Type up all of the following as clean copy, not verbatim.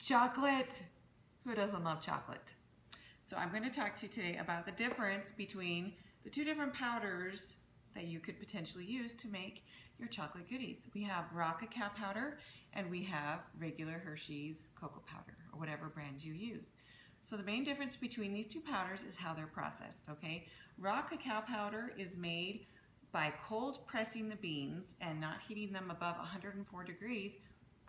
Chocolate! Who doesn't love chocolate? So I'm going to talk to you today about the difference between the two different powders that you could potentially use to make your chocolate goodies. We have raw cacao powder and we have regular Hershey's cocoa powder or whatever brand you use. So the main difference between these two powders is how they're processed, okay? Raw cacao powder is made by cold pressing the beans and not heating them above 104 degrees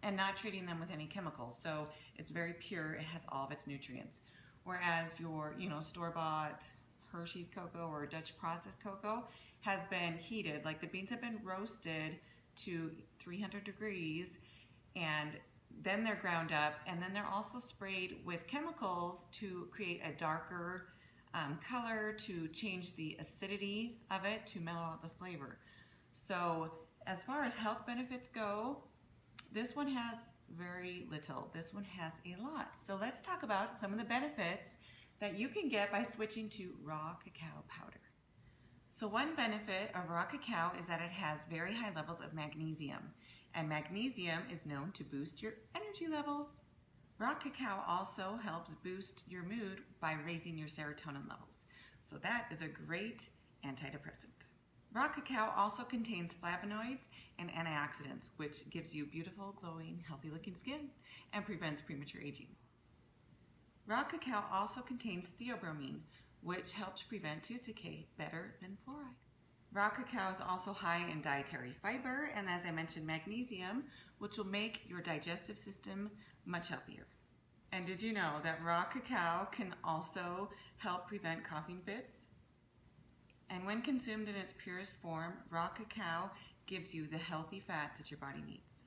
and not treating them with any chemicals. So it's very pure, it has all of its nutrients. Whereas your, store-bought Hershey's cocoa or Dutch processed cocoa has been heated, like the beans have been roasted to 300 degrees and then they're ground up, and then they're also sprayed with chemicals to create a darker color, to change the acidity of it, to mellow out the flavor. So as far as health benefits go, this one has very little. This one has a lot. So let's talk about some of the benefits that you can get by switching to raw cacao powder. So one benefit of raw cacao is that it has very high levels of magnesium, and magnesium is known to boost your energy levels. Raw cacao also helps boost your mood by raising your serotonin levels. So that is a great antidepressant. Raw cacao also contains flavonoids and antioxidants, which gives you beautiful, glowing, healthy-looking skin and prevents premature aging. Raw cacao also contains theobromine, which helps prevent tooth decay better than fluoride. Raw cacao is also high in dietary fiber and, as I mentioned, magnesium, which will make your digestive system much healthier. And did you know that raw cacao can also help prevent coughing fits? And when consumed in its purest form, raw cacao gives you the healthy fats that your body needs.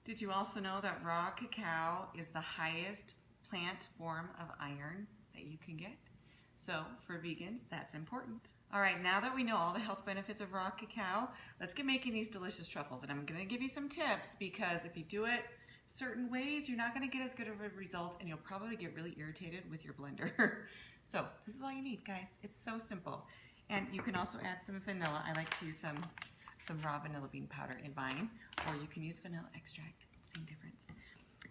Did you also know that raw cacao is the highest plant form of iron that you can get? So for vegans, that's important. All right, now that we know all the health benefits of raw cacao, let's get making these delicious truffles. And I'm going to give you some tips, because if you do it certain ways, you're not going to get as good of a result, and you'll probably get really irritated with your blender. So this is all you need, guys. It's so simple. And you can also add some vanilla. I like to use some raw vanilla bean powder in mine, or you can use vanilla extract, same difference.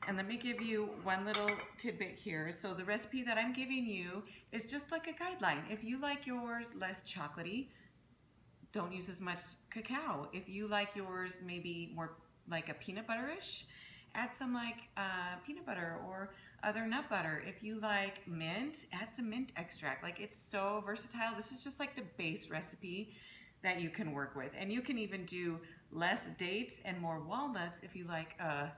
And let me give you one little tidbit here. So the recipe that I'm giving you is just like a guideline. If you like yours less chocolatey, don't use as much cacao. If you like yours maybe more like a peanut butter-ish, add some peanut butter or other nut butter. If you like mint, add some mint extract. Like, it's so versatile. This is just like the base recipe that you can work with. And you can even do less dates and more walnuts if you like a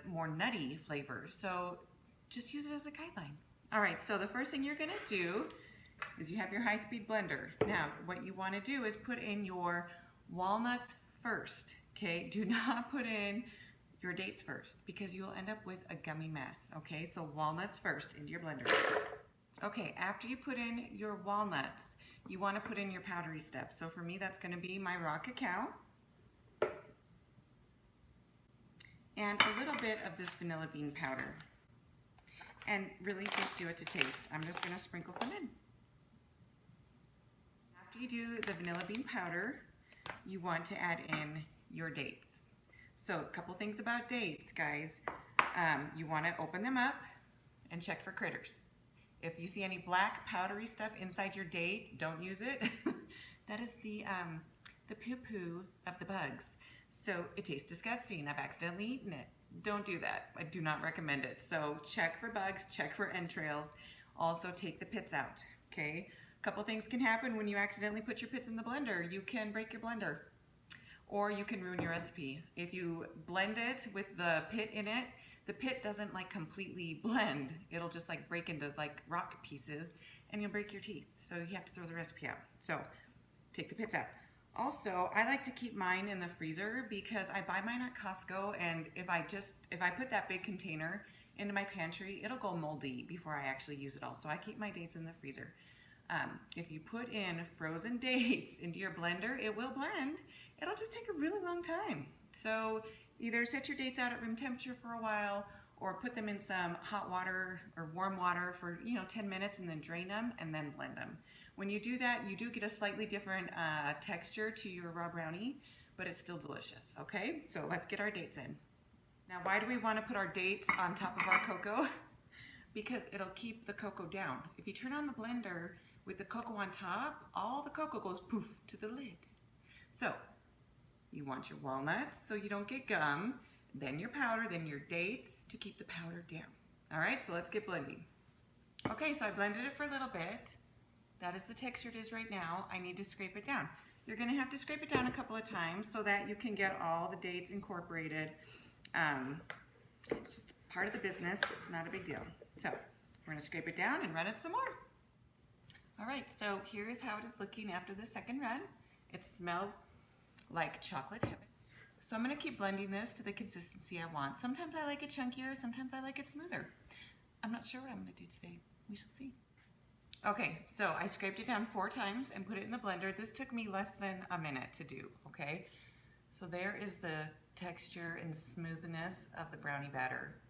more nutty flavor. So just use it as a guideline. All right, so the first thing you're gonna do is you have your high-speed blender. Now, what you wanna do is put in your walnuts first, okay? Do not put in your dates first, because you'll end up with a gummy mess, okay? So walnuts first into your blender. Okay, after you put in your walnuts, you wanna put in your powdery stuff. So for me, that's gonna be my raw cacao, and a little bit of this vanilla bean powder. And really just do it to taste. I'm just gonna sprinkle some in. After you do the vanilla bean powder, you want to add in your dates. So a couple things about dates, guys. You wanna open them up and check for critters. If you see any black powdery stuff inside your date, don't use it. That is the poo-poo of the bugs. So it tastes disgusting. I've accidentally eaten it. Don't do that. I do not recommend it. So check for bugs, check for entrails. Also take the pits out, okay? A couple things can happen when you accidentally put your pits in the blender. You can break your blender, or you can ruin your recipe. If you blend it with the pit in it, the pit doesn't completely blend. It'll just break into rock pieces, and you'll break your teeth. So you have to throw the recipe out. So take the pits out. Also, I like to keep mine in the freezer, because I buy mine at Costco, and if I put that big container into my pantry, it'll go moldy before I actually use it all. So I keep my dates in the freezer. If you put in frozen dates into your blender, it will blend. It'll just take a really long time. So either set your dates out at room temperature for a while, or put them in some hot water or warm water for 10 minutes and then drain them and then blend them. When you do that, you do get a slightly different texture to your raw brownie, but it's still delicious, okay? So let's get our dates in. Now, why do we want to put our dates on top of our cocoa? Because it'll keep the cocoa down. If you turn on the blender with the cocoa on top, all the cocoa goes poof to the lid. So you want your walnuts so you don't get gum, then your powder, then your dates to keep the powder down. All right, so let's get blending. Okay, so I blended it for a little bit. That is the texture it is right now. I need to scrape it down. You're gonna have to scrape it down a couple of times so that you can get all the dates incorporated. It's just part of the business. It's not a big deal. So we're gonna scrape it down and run it some more. All right, so here's how it is looking after the second run. It smells like chocolate heaven. So I'm gonna keep blending this to the consistency I want. Sometimes I like it chunkier, sometimes I like it smoother. I'm not sure what I'm gonna do today. We shall see. Okay, so I scraped it down 4 times and put it in the blender. This took me less than a minute to do, okay? So there is the texture and smoothness of the brownie batter.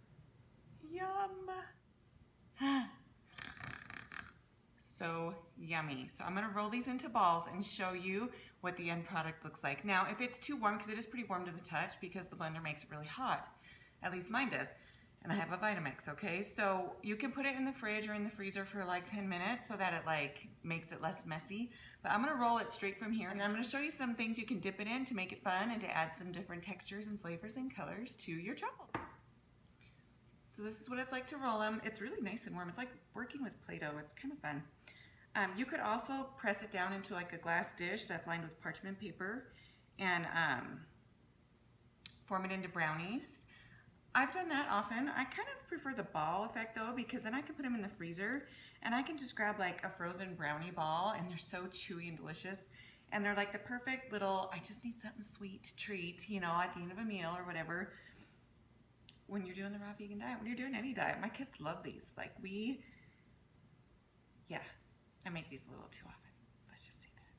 Yum! So yummy. So I'm gonna roll these into balls and show you what the end product looks like. Now, if it's too warm, because it is pretty warm to the touch because the blender makes it really hot, at least mine does. And I have a Vitamix, okay? So you can put it in the fridge or in the freezer for like 10 minutes so that it like makes it less messy. But I'm gonna roll it straight from here and I'm gonna show you some things you can dip it in to make it fun and to add some different textures and flavors and colors to your truffle. So this is what it's like to roll them. It's really nice and warm. It's like working with Play-Doh. It's kind of fun. You could also press it down into like a glass dish that's lined with parchment paper and form it into brownies. I've done that often. I kind of prefer the ball effect though, because then I can put them in the freezer and I can just grab like a frozen brownie ball and they're so chewy and delicious. And they're like the perfect little, I just need something sweet to treat, you know, at the end of a meal or whatever. When you're doing the raw vegan diet, when you're doing any diet, my kids love these. Like I make these a little too often. Let's just say that.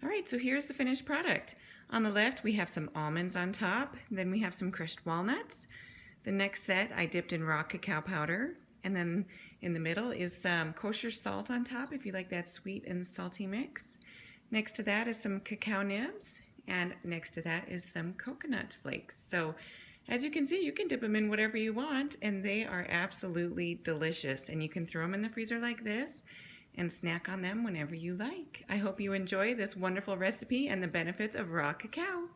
All right, so here's the finished product. On the left, we have some almonds on top. Then we have some crushed walnuts. The next set, I dipped in raw cacao powder. And then in the middle is some kosher salt on top, if you like that sweet and salty mix. Next to that is some cacao nibs. And next to that is some coconut flakes. So as you can see, you can dip them in whatever you want, and they are absolutely delicious. And you can throw them in the freezer like this and snack on them whenever you like. I hope you enjoy this wonderful recipe and the benefits of raw cacao.